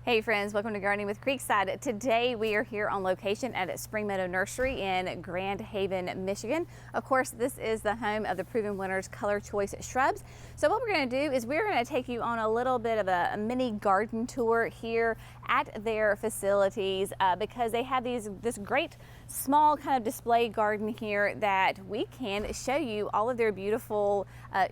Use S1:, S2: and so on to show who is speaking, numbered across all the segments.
S1: Hey friends, welcome to Gardening with Creekside. Today we are here on location at Spring Meadow Nursery in Grand Haven, Michigan. Of course, this is the home of the Proven Winners ColorChoice Shrubs. So what we're going to do is we're going to take you on a little bit of a mini garden tour here at their facilities because they have this great small kind of display garden here that we can show you all of their beautiful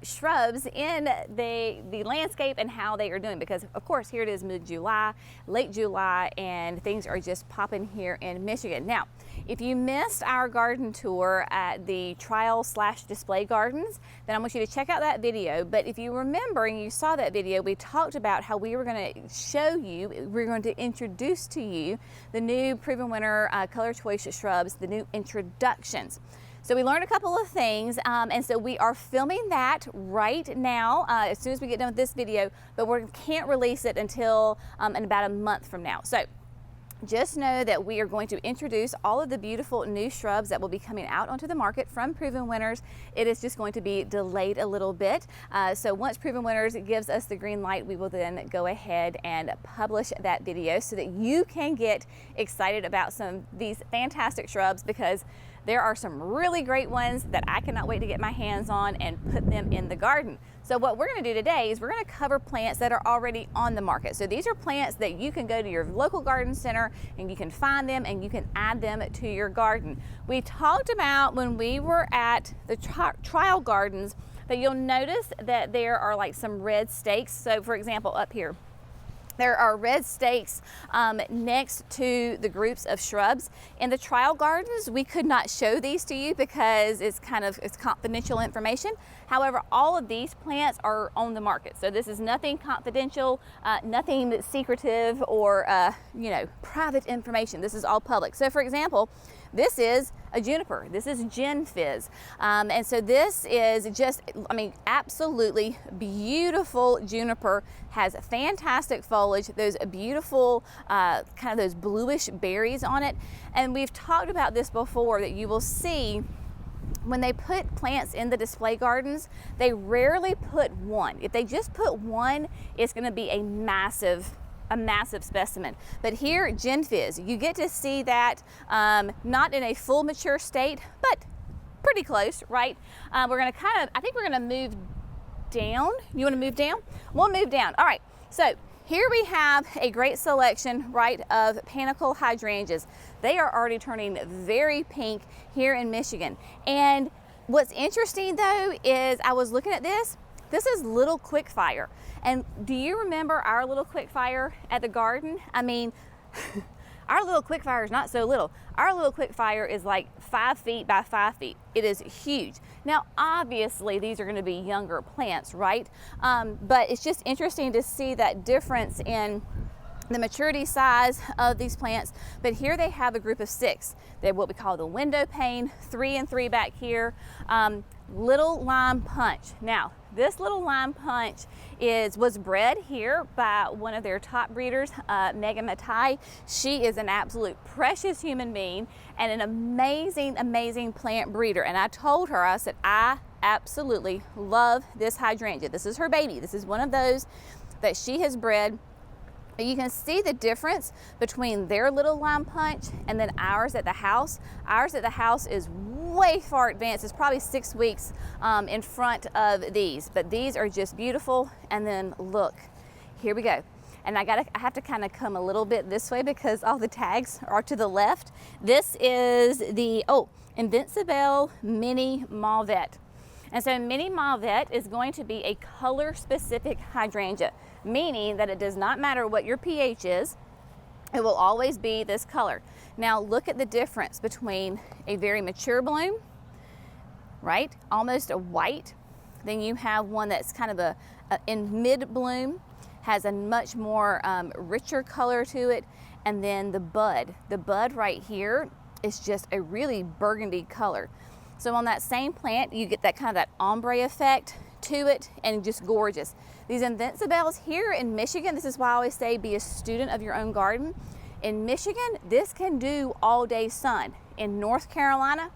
S1: shrubs in the landscape and how they are doing, because of course here it is mid-July, late July, and things are just popping here in Michigan. Now, if you missed our garden tour at the trial/display gardens, then I want you to check out that video. But if you remember and you saw that video, we talked about how we were going to show you, we're going to introduce to you the new Proven Winner ColorChoice Shrubs, the new introductions. So we learned a couple of things, and so we are filming that right now as soon as we get done with this video, but we can't release it until in about a month from now. So just know that we are going to introduce all of the beautiful new shrubs that will be coming out onto the market from Proven Winners. It is just going to be delayed a little bit. So once Proven Winners gives us the green light, we will then go ahead and publish that video so that you can get excited about some of these fantastic shrubs, because there are some really great ones that I cannot wait to get my hands on and put them in the garden. So what we're going to do today is we're going to cover plants that are already on the market. So these are plants that you can go to your local garden center and you can find them and you can add them to your garden. We talked about when we were at the trial gardens that you'll notice that there are like some red stakes. So for example, up here, there are red stakes next to the groups of shrubs. In the trial gardens, we could not show these to you because it's confidential information. However, all of these plants are on the market. So this is nothing confidential, nothing secretive or private information. This is all public. So for example, this is a juniper. This is Gin Fizz. And so this is just, absolutely beautiful juniper. Has fantastic foliage, those beautiful kind of those bluish berries on it. And we've talked about this before, that you will see when they put plants in the display gardens, they rarely put one. If they just put one, it's going to be a massive specimen. But here, Gin Fizz, you get to see that not in a full mature state, but pretty close, right? We're going to I think we're going to move down. You want to move down? We'll move down. All right. So here we have a great selection, right, of panicle hydrangeas. They are already turning very pink here in Michigan. And what's interesting though is I was looking at this. This is Little Quickfire. And do you remember our Little Quickfire at the garden? I mean, our Little Quickfire is not so little. Our Little Quickfire is like 5 feet by 5 feet. It is huge. Now, obviously, these are going to be younger plants, right? But it's just interesting to see that difference in the maturity size of these plants. But here they have a group of 6. They're what we call the window pane, 3 and 3 back here. Little Lime Punch. Now, this Little Lime Punch was bred here by one of their top breeders, Megan Matai. She is an absolute precious human being and an amazing plant breeder. And I told her, I said, I absolutely love this hydrangea. This is her baby. This is one of those that she has bred. You can see the difference between their Little Lime Punch and then ours at the house. Ours at the house is way far advanced. It's probably 6 weeks in front of these, but these are just beautiful. And then look, here we go. And I have to kind of come a little bit this way because all the tags are to the left. This is the Invincible Mini Mauvette. And so Mini Mauvette is going to be a color-specific hydrangea, meaning that it does not matter what your pH is, it will always be this color. Now look at the difference between a very mature bloom, right, almost a white, then you have one that's kind of in mid-bloom, has a much more richer color to it, and then the bud right here is just a really burgundy color. So on that same plant, you get that kind of that ombre effect to it, and just gorgeous. These Invincibles here in Michigan, this is why I always say be a student of your own garden. In Michigan, this can do all day sun. In North Carolina,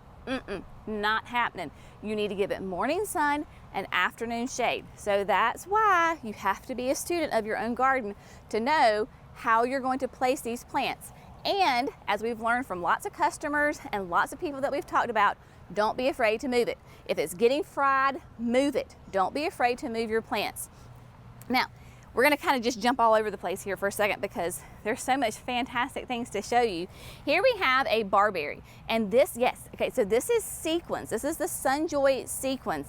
S1: not happening. You need to give it morning sun and afternoon shade. So that's why you have to be a student of your own garden to know how you're going to place these plants. And as we've learned from lots of customers and lots of people that we've talked about, don't be afraid to move it. If it's getting fried, move it. Don't be afraid to move your plants. Now, we're gonna kind of just jump all over the place here for a second because there's so much fantastic things to show you. Here we have a barberry, and this, yes, okay, so this is sequence. This is the Sunjoy sequence.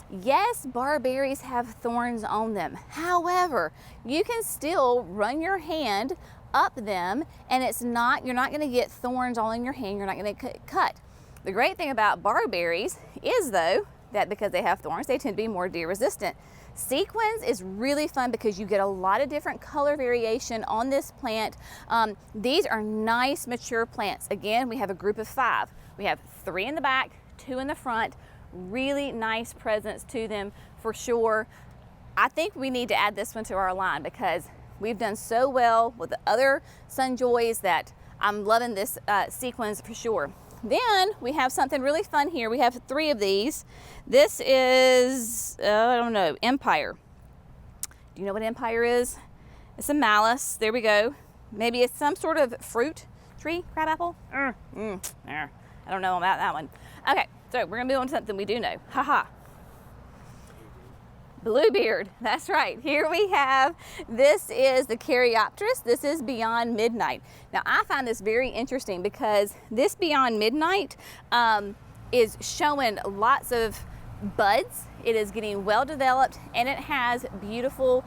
S1: Yes, barberries have thorns on them. However, you can still run your hand up them and you're not gonna get thorns all in your hand, you're not gonna get cut. The great thing about barberries is though, that because they have thorns, they tend to be more deer resistant. Sequins is really fun because you get a lot of different color variation on this plant. These are nice mature plants. Again, we have a group of 5. We have 3 in the back, 2 in the front. Really nice presence to them for sure. I think we need to add this one to our line because we've done so well with the other Sunjoys that I'm loving this sequins for sure. Then we have something really fun here. We have 3 of these. This is, I don't know, Empire. Do you know what Empire is? It's a malice. There we go. Maybe it's some sort of fruit tree, crabapple. I don't know about that one. Okay, so we're gonna move on to something we do know. Haha. Bluebeard, that's right. Here we have, this is the Caryopteris. This is Beyond Midnight. Now I find this very interesting because this Beyond Midnight is showing lots of buds. It is getting well developed and it has beautiful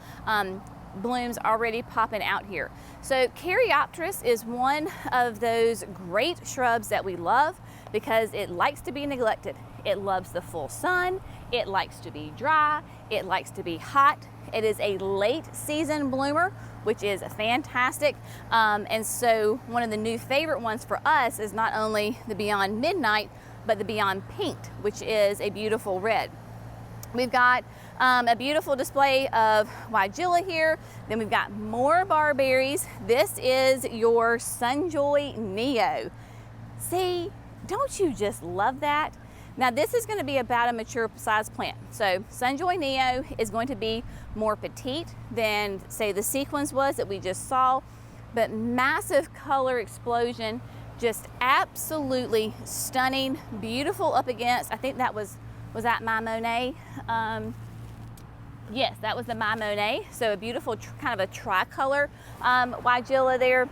S1: blooms already popping out here. So Caryopteris is one of those great shrubs that we love because it likes to be neglected. It loves the full sun, it likes to be dry, it likes to be hot. It is a late season bloomer, which is fantastic. And so one of the new favorite ones for us is not only the Beyond Midnight, but the Beyond Pink, which is a beautiful red. We've got a beautiful display of Hydrangea here. Then we've got more barberries. This is your Sunjoy Neo. See, don't you just love that? Now this is going to be about a mature size plant. So Sunjoy Neo is going to be more petite than say the sequence was that we just saw, but massive color explosion, just absolutely stunning, beautiful up against, I think that was that My Monet? Yes, that was the My Monet. So a beautiful kind of a tricolor Hydrangea there.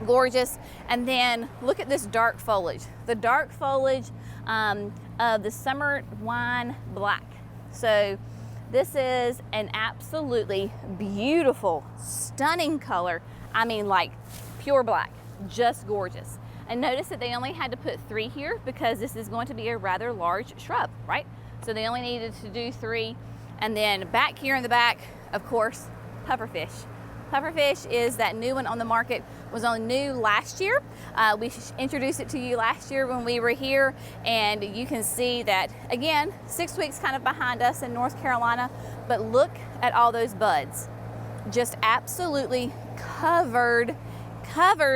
S1: Gorgeous. And then look at this dark foliage. The dark foliage of the Summer Wine Black. So this is an absolutely beautiful, stunning color. I mean, like pure black, just gorgeous. And notice that they only had to put 3 here because this is going to be a rather large shrub, right? So they only needed to do 3. And then back here in the back, of course, pufferfish. Pufferfish is that new one on the market, was only new last year. We introduced it to you last year when we were here, and you can see that, again, 6 weeks kind of behind us in North Carolina, but look at all those buds. Just absolutely covered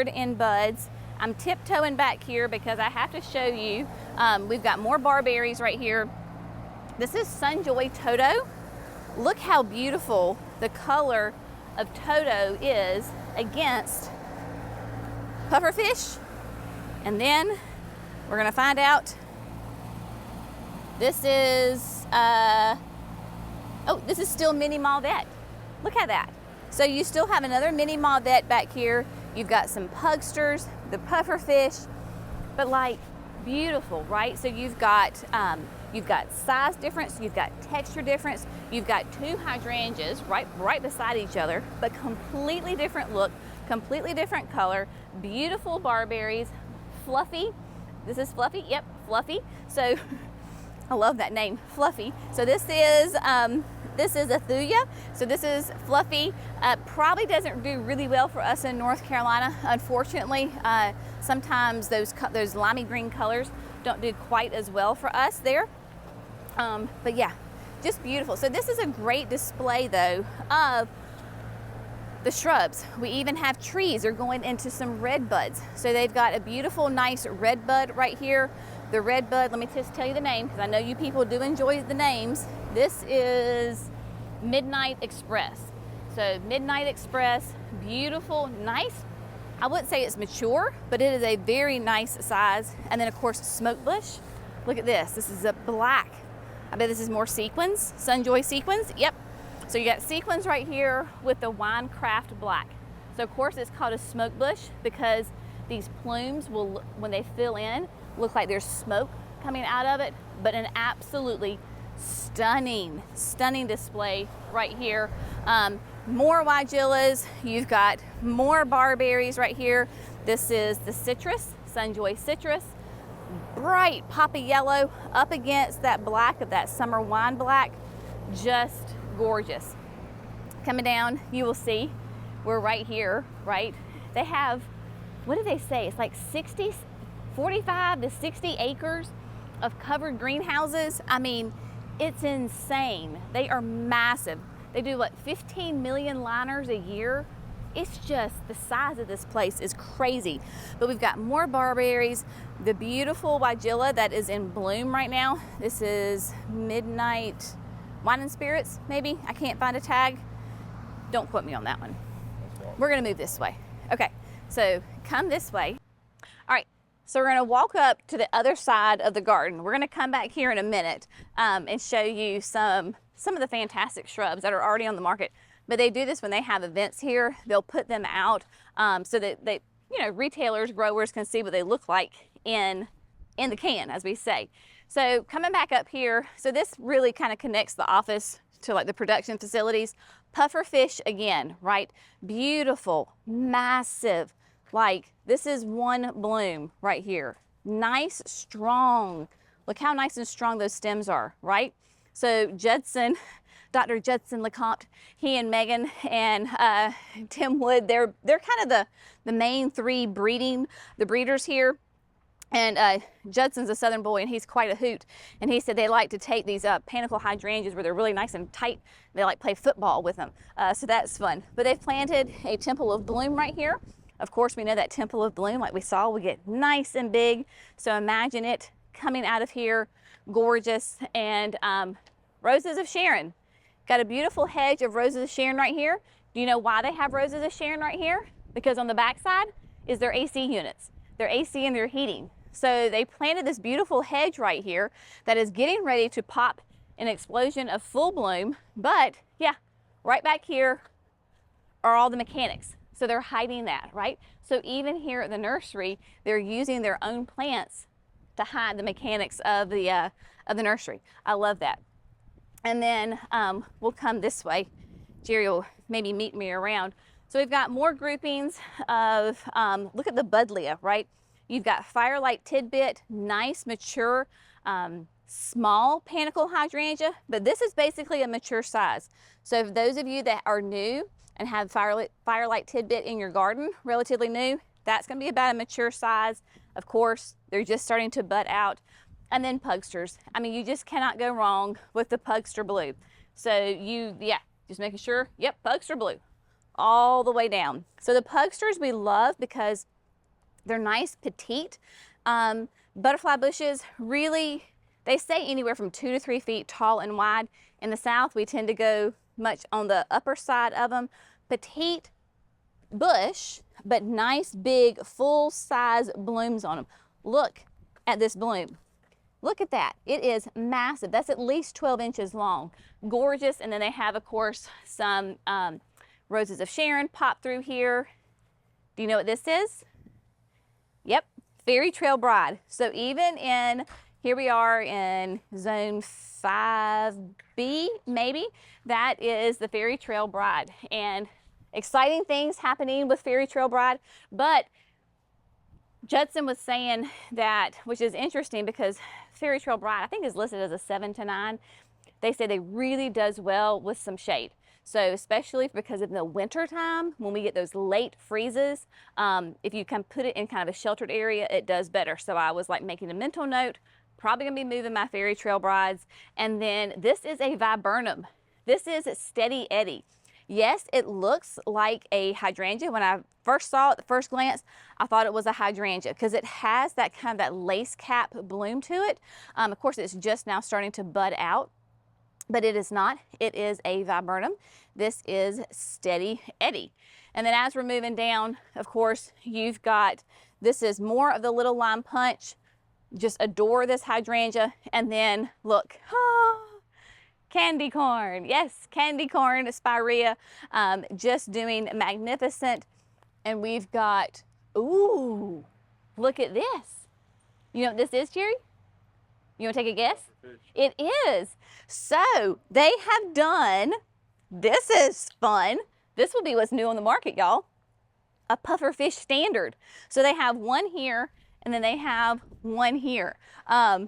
S1: in buds. I'm tiptoeing back here because I have to show you, we've got more barberries right here. This is Sunjoy Toto. Look how beautiful the color of Toto is against pufferfish. And then we're gonna find out, this is, this is still mini Malvet. Look at that. So you still have another mini Malvet back here. You've got some pugsters, the pufferfish, but like beautiful, right? So you've got size difference, you've got texture difference, you've got 2 hydrangeas right beside each other, but completely different look, completely different color, beautiful barberries, fluffy. This is Fluffy, yep, Fluffy. So I love that name, Fluffy. So this is a Thuya. So this is Fluffy. Probably doesn't do really well for us in North Carolina, unfortunately. Sometimes those limey green colors don't do quite as well for us there. But yeah, just beautiful. So this is a great display though of the shrubs. We even have trees are going into some red buds. So they've got a beautiful, nice red bud right here. The red bud, let me just tell you the name because I know you people do enjoy the names. This is Midnight Express. So Midnight Express, beautiful, nice. I wouldn't say it's mature, but it is a very nice size. And then of course, Smoke Bush. Look at this. This is a black. I bet this is more sequins, Sunjoy sequins. Yep. So you got sequins right here with the Winecraft black. So of course it's called a smoke bush because these plumes will, when they fill in, look like there's smoke coming out of it, but an absolutely stunning, stunning display right here. More Weigelas, you've got more Barberries right here. This is the citrus, Sunjoy citrus. Bright poppy yellow up against that black of that summer wine black. Just gorgeous. Coming down, you will see we're right here, right? They have, what do they say? It's like 45 to 60 acres of covered greenhouses. I mean, it's insane. They are massive. They do what, 15 million liners a year? It's just, the size of this place is crazy. But we've got more Barberries, the beautiful Weigela that is in bloom right now. This is Midnight Wine and Spirits, maybe. I can't find a tag. Don't quote me on that one. We're gonna move this way. Okay, so come this way. All right, so we're gonna walk up to the other side of the garden. We're gonna come back here in a minute and show you some of the fantastic shrubs that are already on the market. But they do this when they have events here. They'll put them out so that they, retailers, growers can see what they look like in the can, as we say. So coming back up here, so this really kind of connects the office to like the production facilities. Pufferfish again, right? Beautiful, massive. Like this is one bloom right here. Nice, strong. Look how nice and strong those stems are, right? So Judson, Dr. Judson LeCompte, he and Megan and Tim Wood, they're kind of the main three breeders here. And Judson's a Southern boy, and he's quite a hoot. And he said they like to take these panicle hydrangeas where they're really nice and tight. They like play football with them. So that's fun. But they've planted a Temple of Bloom right here. Of course, we know that Temple of Bloom, like we saw, will get nice and big. So imagine it coming out of here, gorgeous. And Roses of Sharon. Got a beautiful hedge of Roses of Sharon right here. Do you know why they have Roses of Sharon right here? Because on the backside is their AC units. Their AC and their heating. So they planted this beautiful hedge right here that is getting ready to pop an explosion of full bloom. But yeah, right back here are all the mechanics. So they're hiding that, right? So even here at the nursery, they're using their own plants to hide the mechanics of the nursery. I love that. And then we'll come this way. Jerry will maybe meet me around. So we've got more groupings of, look at the Buddleia, right? You've got Firelight Tidbit, nice, mature, small panicle hydrangea, but this is basically a mature size. So for those of you that are new and have Firelight Tidbit in your garden, relatively new, that's gonna be about a mature size. Of course, they're just starting to bud out. And then Pugsters. I mean, you just cannot go wrong with the Pugster Blue. So just making sure, yep, Pugster Blue, all the way down. So the Pugsters we love because they're nice, petite. Butterfly bushes, really, they say anywhere from 2 to 3 feet tall and wide. In the South, we tend to go much on the upper side of them. Petite bush, but nice, big, full-size blooms on them. Look at this bloom. Look at that. It is massive. That's at least 12 inches long. Gorgeous. And then they have, of course, some Roses of Sharon pop through here. Do you know what this is? Yep, Fairy Trail Bride. So even in, here we are in zone 5B, maybe, that is the Fairy Trail Bride. And exciting things happening with Fairy Trail Bride, but Judson was saying that, which is interesting because Fairy Trail Bride, I think, is listed as a 7 to 9. They say they really does well with some shade. So especially because in the winter time, when we get those late freezes, if you can put it in kind of a sheltered area, it does better. So I was like making a mental note, probably gonna be moving my Fairy Trail Brides. And then this is a viburnum. This is a Steady Eddie. Yes, it looks like a hydrangea. When I first saw it at the first glance, I thought it was a hydrangea because it has that kind of that lace cap bloom to it. Of course, it's just now starting to bud out. but it is not. It is a viburnum. This is Steady Eddie. And then as we're moving down, of course, you've got, this is more of the little lime punch. Just adore this hydrangea. And then look, candy corn. Yes, candy corn, spirea, just doing magnificent. And we've got, ooh, look at this. You know what this is, Jerry? You want to take a guess? It is. So they have done, this is fun. This will be what's new on the market, y'all. A pufferfish standard. So they have one here and then they have one here. I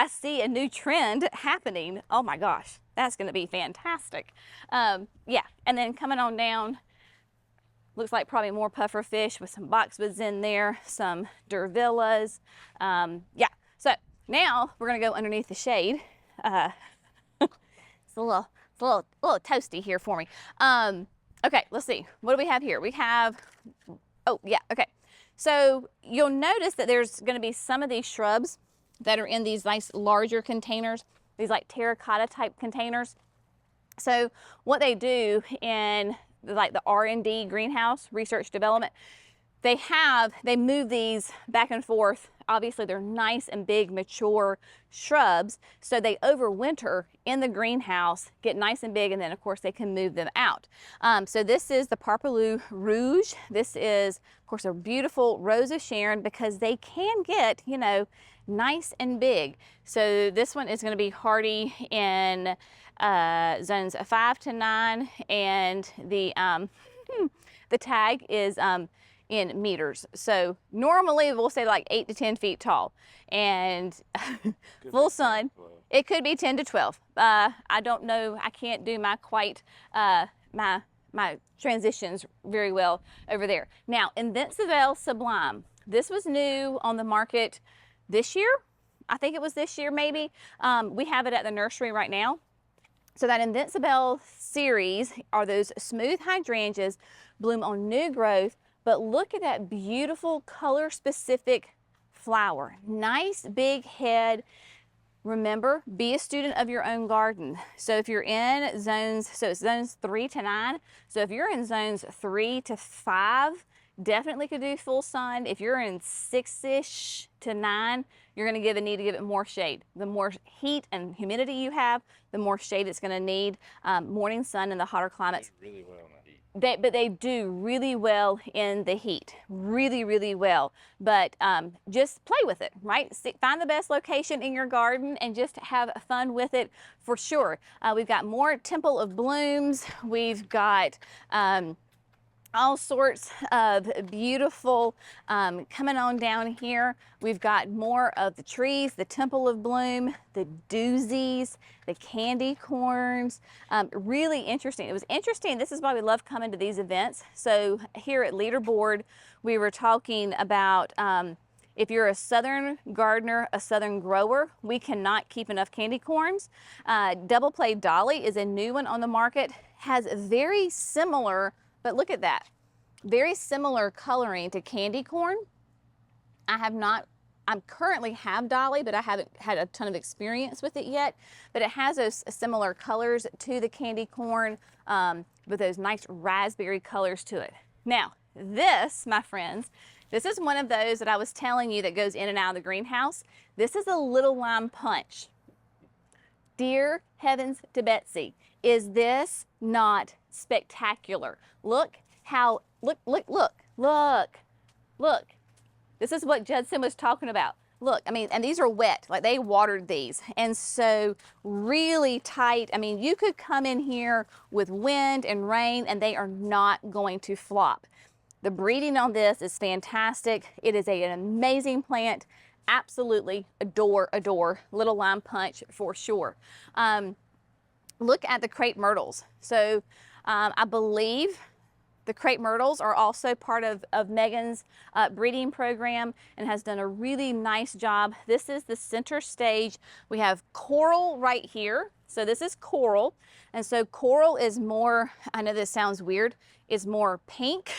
S1: see a new trend happening. Oh my gosh, that's going to be fantastic. Yeah, and then coming on down, looks like probably more pufferfish with some boxwoods in there, some durvillas. Yeah, so now we're gonna go underneath the shade. It's a little toasty here for me. Okay, let's see. What do we have here? We have, oh yeah, okay. So you'll notice that there's gonna be some of these shrubs that are in these nice larger containers, these like terracotta type containers. So what they do in like the R&D greenhouse, research development, they move these back and forth. Obviously they're nice and big, mature shrubs. So they overwinter in the greenhouse, get nice and big, and then of course they can move them out. So this is the Parpelou Rouge. This is of course a beautiful Rose of Sharon because they can get, you know, nice and big. So this one is going to be hardy in zones 5 to 9, and the tag is in meters. So normally we'll say like 8 to 10 feet tall, and full sun, it could be 10 to 12. I don't know, I can't do my my transitions very well over there. Now, Invincible Sublime, this was new on the market this year. I think it was this year maybe. We have it at the nursery right now. So that Invincible series are those smooth hydrangeas, bloom on new growth, but look at that beautiful color specific flower. Nice big head. Remember, be a student of your own garden. So if you're in zones, so it's zones 3 to 9. So if you're in zones 3 to 5, definitely could do full sun. If you're in 6-ish to 9, you're going to need to give it more shade. The more heat and humidity you have, the more shade it's going to need. Morning sun in the hotter climates.
S2: Really well in the heat.
S1: But they do really well in the heat, really, really well. But just play with it, right? Find the best location in your garden and just have fun with it for sure. We've got more Temple of Blooms. We've got all sorts of beautiful, coming on down here. We've got more of the trees, the Temple of Bloom, the doozies, the candy corns. Really interesting. It was interesting. This is why we love coming to these events. So here at Leaderboard, we were talking about if you're a southern gardener, a southern grower, we cannot keep enough candy corns. Double Play Dolly is a new one on the market, has very similar, but look at that, very similar coloring to candy corn. I currently have Dolly, but I haven't had a ton of experience with it yet. But it has those similar colors to the candy corn, with those nice raspberry colors to it. Now, this, my friends, this is one of those that I was telling you that goes in and out of the greenhouse. This is a little lime punch. Dear heavens to Betsy, is this not spectacular? Look how, look. This is what Judson was talking about. Look, I mean, and these are wet, like they watered these. And so really tight. I mean, you could come in here with wind and rain and they are not going to flop. The breeding on this is fantastic. It is an amazing plant. Absolutely adore little lime punch for sure. Look at the crepe myrtles. So I believe the crepe myrtles are also part of Megan's breeding program and has done a really nice job. This is the center stage. We have coral right here. So this is coral. And so coral is more, I know this sounds weird, is more pink.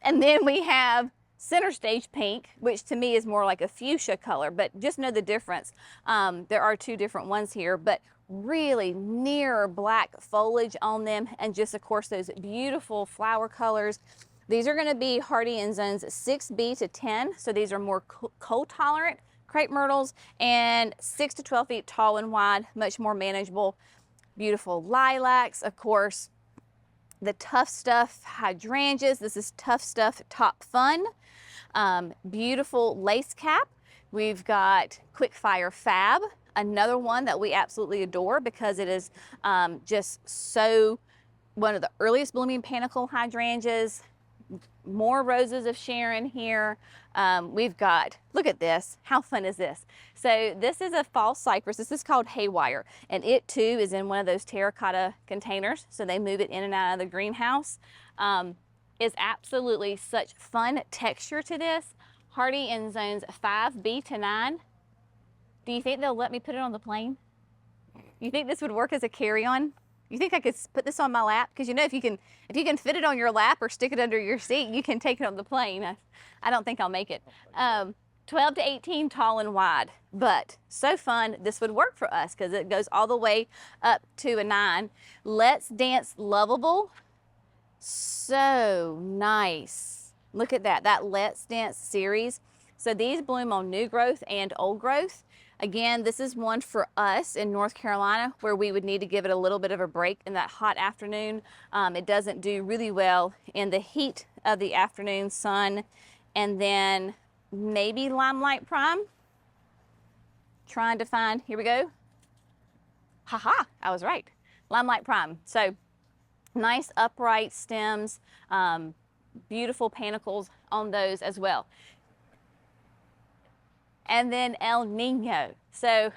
S1: And then we have center stage pink, which to me is more like a fuchsia color, but just know the difference. There are two different ones here, but really near black foliage on them, and just of course those beautiful flower colors. These are going to be hardy in zones 6B to 10, so these are more cold tolerant crepe myrtles, and 6 to 12 feet tall and wide, much more manageable. Beautiful lilacs, of course. The Tough Stuff hydrangeas. This is Tough Stuff Top Fun. Beautiful lace cap. We've got Quickfire Fab, another one that we absolutely adore because it is just so one of the earliest blooming panicle hydrangeas. More roses of Sharon here. We've got, look at this, how fun is this? So this is a fall cypress. This is called Haywire, and it too is in one of those terracotta containers, so they move it in and out of the greenhouse. Is absolutely such fun texture to this. Hardy in zones 5B to 9. Do you think they'll let me put it on the plane? You think this would work as a carry-on? You think I could put this on my lap? Because you know, if you can fit it on your lap or stick it under your seat, you can take it on the plane. I don't think I'll make it. 12 to 18 tall and wide, but so fun. This would work for us because it goes all the way up to a 9. Let's Dance Lovable. So nice. Look at that, Let's Dance series. So these bloom on new growth and old growth. Again, this is one for us in North Carolina where we would need to give it a little bit of a break in that hot afternoon. It doesn't do really well in the heat of the afternoon sun. And then maybe Limelight Prime. Trying to find, here we go. Haha, I was right. Limelight Prime. So nice upright stems, beautiful panicles on those as well. And then El Nino. So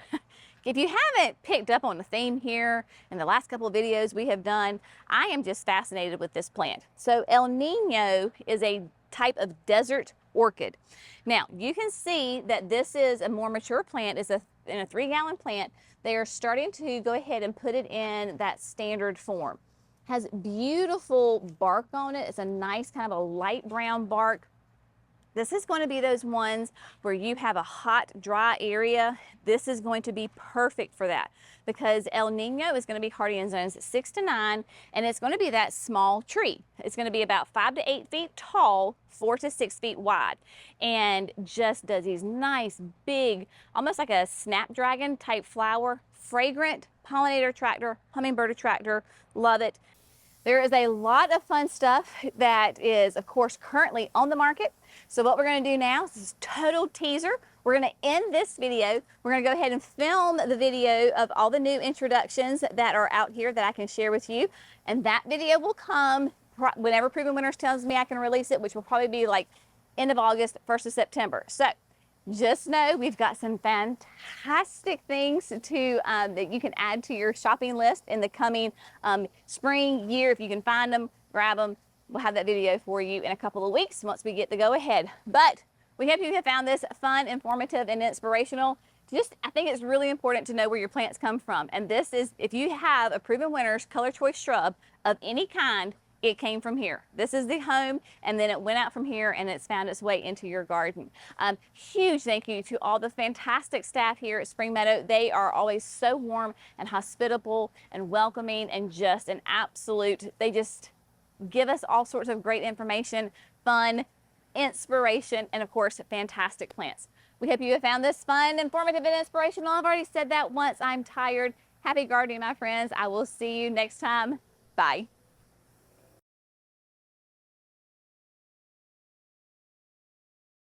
S1: if you haven't picked up on the theme here in the last couple of videos we have done, I am just fascinated with this plant. So El Nino is a type of desert orchid. Now you can see that this is a more mature plant. It's in a 3-gallon plant. They are starting to go ahead and put it in that standard form. Has beautiful bark on it. It's a nice kind of a light brown bark. This is going to be those ones where you have a hot, dry area. This is going to be perfect for that because El Nino is going to be hardy in zones 6 to 9, and it's going to be that small tree. It's going to be about 5 to 8 feet tall, 4 to 6 feet wide, and just does these nice, big, almost like a snapdragon type flower, fragrant, pollinator attractor, hummingbird attractor. Love it. There is a lot of fun stuff that is, of course, currently on the market. So what we're going to do now is a total teaser. We're going to end this video. We're going to go ahead and film the video of all the new introductions that are out here that I can share with you. And that video will come whenever Proven Winners tells me I can release it, which will probably be like end of August, 1st of September. So just know we've got some fantastic things to that you can add to your shopping list in the coming spring year. If you can find them, grab them. We'll have that video for you in a couple of weeks once we get the go ahead. But we hope you have found this fun, informative, and inspirational. I think it's really important to know where your plants come from. And this is, if you have a Proven Winners ColorChoice shrub of any kind, it came from here. This is the home, and then it went out from here and it's found its way into your garden. Huge thank you to all the fantastic staff here at Spring Meadow. They are always so warm and hospitable and welcoming, and just an absolute, they just give us all sorts of great information, fun, inspiration, and of course, fantastic plants. We hope you have found this fun, informative, and inspirational. I've already said that once. I'm tired. Happy gardening, my friends. I will see you next time. Bye.